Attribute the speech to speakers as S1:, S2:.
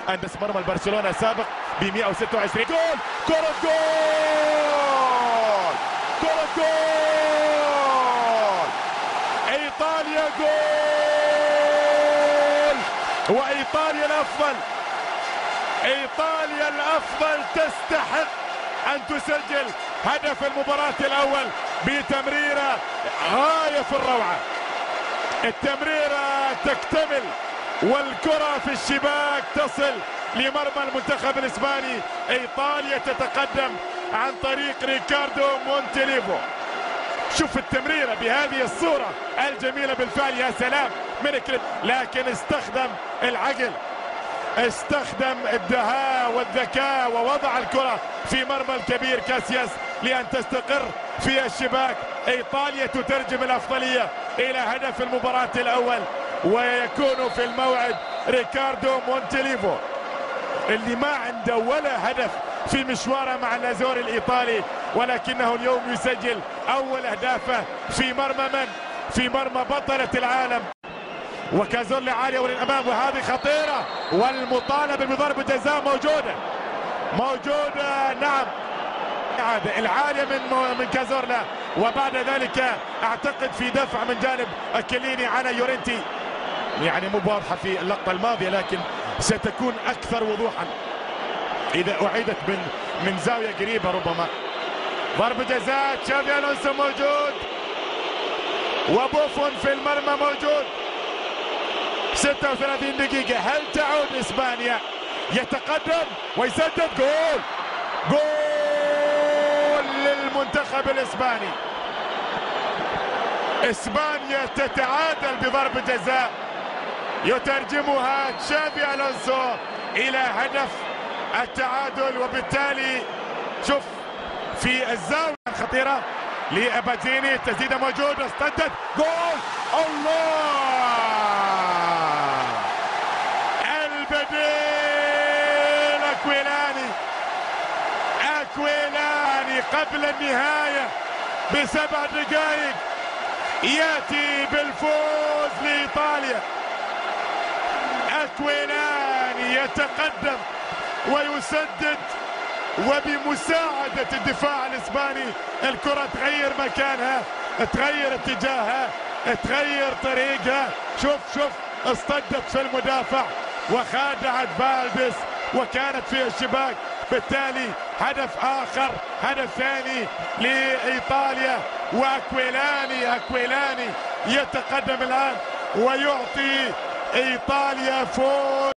S1: هندس مرمى برشلونة السابق ب 126 جول. كرة جول، كرة جول، ايطاليا جول، وايطاليا الافضل، ايطاليا الافضل تستحق ان تسجل هدف المباراة الاول بتمريرة غاية في الروعة. التمريرة تكتمل والكرة في الشباك تصل لمرمى المنتخب الاسباني. ايطاليا تتقدم عن طريق ريكاردو مونتيليفو. شوف التمريرة بهذه الصورة الجميلة بالفعل، يا سلام من لكن استخدم العقل، استخدم الدهاء والذكاء ووضع الكرة في مرمى الكبير كاسياس لأن تستقر في الشباك. ايطاليا تترجم الافضلية الى هدف المباراة الاول، ويكون في الموعد ريكاردو مونتيليفو اللي ما عنده ولا هدف في مشواره مع الازوري الايطالي، ولكنه اليوم يسجل اول اهدافه في مرمى من؟ في مرمى بطلة العالم. وكازورلا عالية وللامام، وهذه خطيرة، والمطالبة بضربة جزاء موجودة نعم العالية من كازورلا. وبعد ذلك اعتقد في دفع من جانب كليني على يورنتي، يعني مو واضحة في اللقطة الماضية لكن ستكون اكثر وضوحا اذا اعيدت من زاوية قريبة. ربما ضربة جزاء، تشافي الونسو موجود وبوفون في المرمى موجود. 36 دقيقة، هل تعود اسبانيا؟ يتقدم ويسدد، جول، جول للمنتخب الاسباني. اسبانيا تتعادل بضربة جزاء يترجمها تشافي الونسو الى هدف التعادل. وبالتالي شوف في الزاوية الخطيرة لاباتيني، التسديدة موجودة، استدت، جول، الله، البديل اكويلاني قبل النهاية ب7 دقائق ياتي بالفوز لايطاليا. اكويلاني يتقدم ويسدد، وبمساعدة الدفاع الاسباني الكرة تغير مكانها، تغير اتجاهها، تغير طريقها. شوف اصطدت في المدافع وخادعت بالدس وكانت في الشباك. بالتالي هدف اخر، هدف ثاني لايطاليا، واكويلاني يتقدم الان ويعطي ايطاليا فوز.